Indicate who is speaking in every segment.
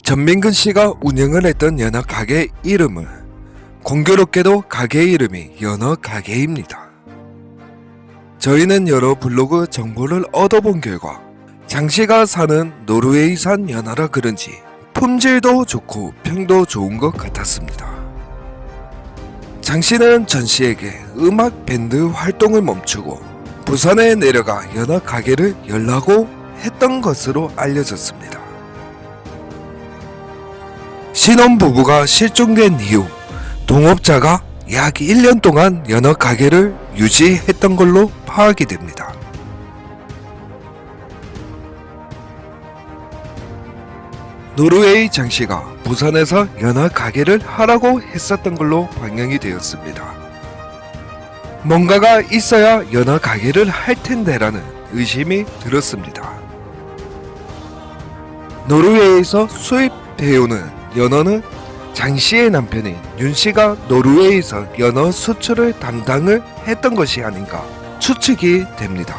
Speaker 1: 전민근 씨가 운영을 했던 연어 가게 이름은 공교롭게도 가게 이름이 연어 가게입니다. 저희는 여러 블로그 정보를 얻어본 결과 장 씨가 사는 노르웨이산 연어라 그런지 품질도 좋고 평도 좋은 것 같았습니다. 장 씨는 전 씨에게 음악 밴드 활동을 멈추고 부산에 내려가 연어 가게를 열라고 했던 것으로 알려졌습니다. 신혼부부가 실종된 이후 동업자가 약 1년 동안 연어 가게를 유지했던 걸로 파악이 됩니다. 노르웨이 장 씨가 부산에서 연어 가게를 하라고 했었던 걸로 방영이 되었습니다. 뭔가가 있어야 연어 가게를 할 텐데라는 의심이 들었습니다. 노르웨이에서 수입되어오는 연어는 장 씨의 남편인 윤 씨가 노르웨이에서 연어 수출을 담당을 했던 것이 아닌가 추측이 됩니다.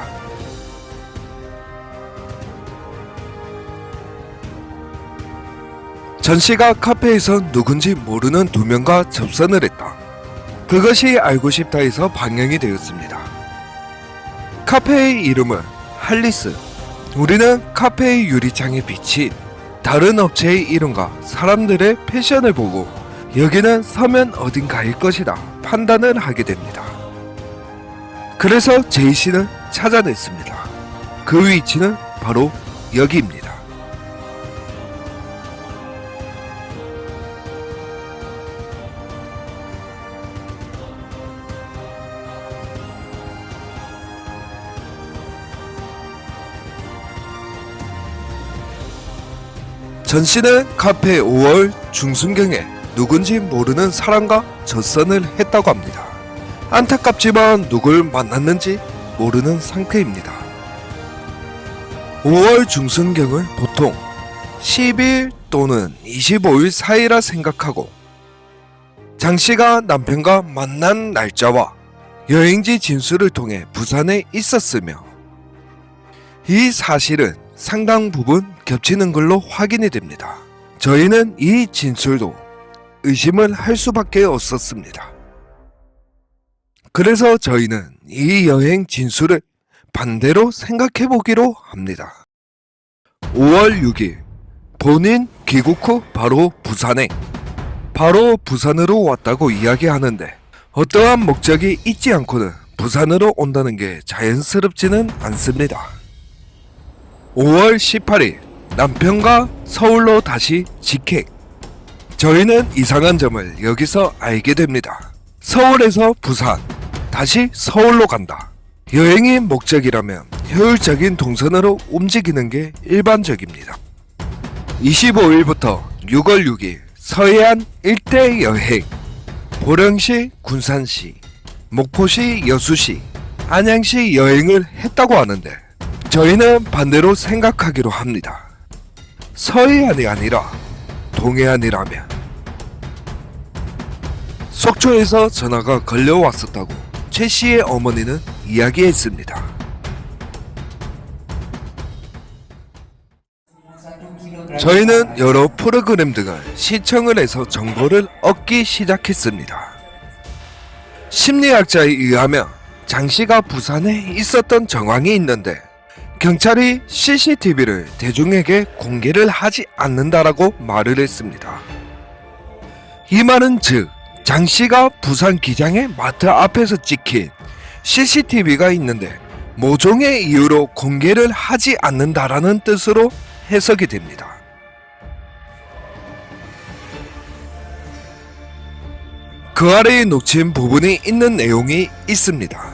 Speaker 1: 전 씨가 카페에서 누군지 모르는 두 명과 접선을 했다. 그것이 알고 싶다에서 방영이 되었습니다. 카페의 이름은 할리스. 우리는 카페의 유리창에 비친 다른 업체의 이름과 사람들의 패션을 보고 여기는 서면 어딘가일 것이다 판단을 하게 됩니다. 그래서 제이 씨는 찾아냈습니다. 그 위치는 바로 여기입니다. 전 씨는 카페 5월 중순경에 누군지 모르는 사람과 접선을 했다고 합니다. 안타깝지만 누굴 만났는지 모르는 상태입니다. 5월 중순경을 보통 10일 또는 25일 사이라 생각하고 장 씨가 남편과 만난 날짜와 여행지 진술을 통해 부산에 있었으며 이 사실은 상당 부분 겹치는 걸로 확인이 됩니다. 저희는 이 진술도 의심을 할 수밖에 없었습니다. 그래서 저희는 이 여행 진술을 반대로 생각해 보기로 합니다. 5월 6일 본인 귀국 후 바로 부산으로 왔다고 이야기하는데 어떠한 목적이 있지 않고는 부산으로 온다는 게 자연스럽지는 않습니다. 5월 18일 남편과 서울로 다시 직행. 저희는 이상한 점을 여기서 알게 됩니다. 서울에서 부산, 다시 서울로 간다. 여행이 목적이라면 효율적인 동선으로 움직이는 게 일반적입니다. 25일부터 6월 6일 서해안 일대 여행. 보령시, 군산시, 목포시, 여수시, 안양시 여행을 했다고 하는데 저희는 반대로 생각하기로 합니다. 서해안이 아니라 동해안이라면 속초에서 전화가 걸려왔었다고 최 씨의 어머니는 이야기했습니다. 저희는 여러 프로그램 등을 시청을 해서 정보를 얻기 시작했습니다. 심리학자에 의하면 장 씨가 부산에 있었던 정황이 있는데 경찰이 CCTV를 대중에게 공개를 하지 않는다라고 말을 했습니다. 이 말은 즉 장 씨가 부산 기장의 마트 앞에서 찍힌 CCTV가 있는데 모종의 이유로 공개를 하지 않는다라는 뜻으로 해석이 됩니다. 그 아래에 놓친 부분이 있는 내용이 있습니다.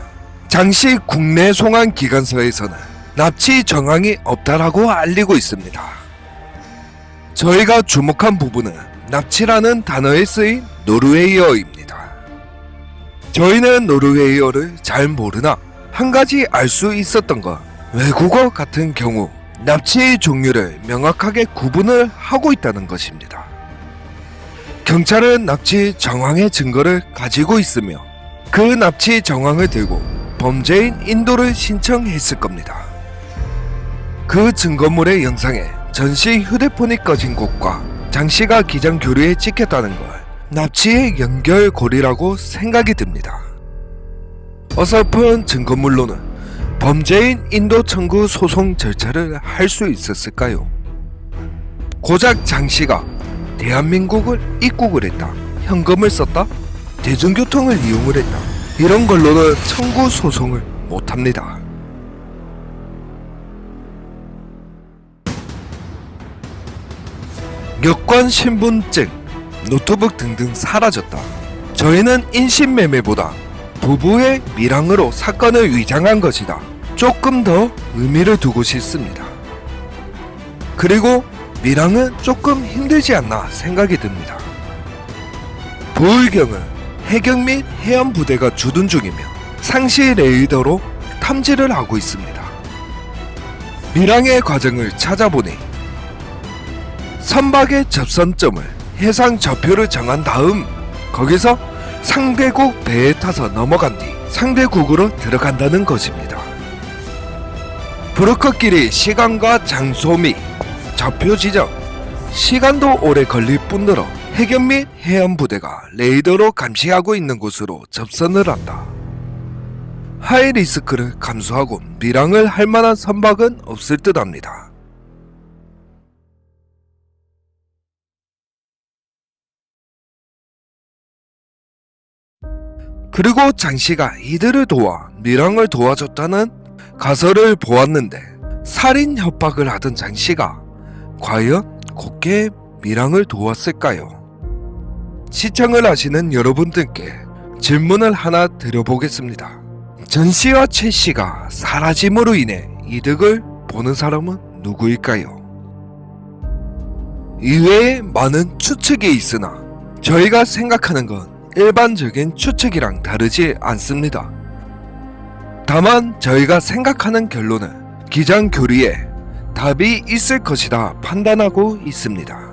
Speaker 1: 장 씨 국내 송환 기관서에서는 납치 정황이 없다라고 알리고 있습니다. 저희가 주목한 부분은 납치라는 단어에 쓰인 노르웨이어입니다. 저희는 노르웨이어를 잘 모르나 한 가지 알 수 있었던 건 외국어 같은 경우 납치의 종류를 명확하게 구분을 하고 있다는 것입니다. 경찰은 납치 정황의 증거를 가지고 있으며 그 납치 정황을 들고 범죄인 인도를 신청했을 겁니다. 그 증거물의 영상에 전시 휴대폰이 꺼진 곳과 장씨가 기장 교류에 찍혔다는 걸 납치의 연결고리라고 생각이 듭니다. 어설픈 증거물로는 범죄인 인도 청구 소송 절차를 할 수 있었을까요? 고작 장씨가 대한민국을 입국을 했다, 현금을 썼다, 대중교통을 이용을 했다, 이런 걸로는 청구 소송을 못합니다. 여권, 신분증, 노트북 등등 사라졌다. 저희는 인신매매보다 부부의 밀항으로 사건을 위장한 것이다. 조금 더 의미를 두고 싶습니다. 그리고 밀항은 조금 힘들지 않나 생각이 듭니다. 부울경은 해경 및 해안부대가 주둔 중이며 상시 레이더로 탐지를 하고 있습니다. 밀항의 과정을 찾아보니 선박의 접선점을 해상 좌표를 정한 다음 거기서 상대국 배에 타서 넘어간 뒤 상대국으로 들어간다는 것입니다. 브로커끼리 시간과 장소 및 좌표 지정, 시간도 오래 걸릴 뿐더러 해경 및 해안부대가 레이더로 감시하고 있는 곳으로 접선을 한다. 하이 리스크를 감수하고 밀항을 할 만한 선박은 없을 듯 합니다. 그리고 장씨가 이들을 도와 밀항을 도와줬다는 가설을 보았는데 살인 협박을 하던 장씨가 과연 곱게 밀항을 도왔을까요? 시청을 하시는 여러분들께 질문을 하나 드려보겠습니다. 전씨와 최씨가 사라짐으로 인해 이득을 보는 사람은 누구일까요? 이외에 많은 추측이 있으나 저희가 생각하는 건 일반적인 추측이랑 다르지 않습니다. 다만 저희가 생각하는 결론은 기장 교류에 답이 있을 것이다 판단하고 있습니다.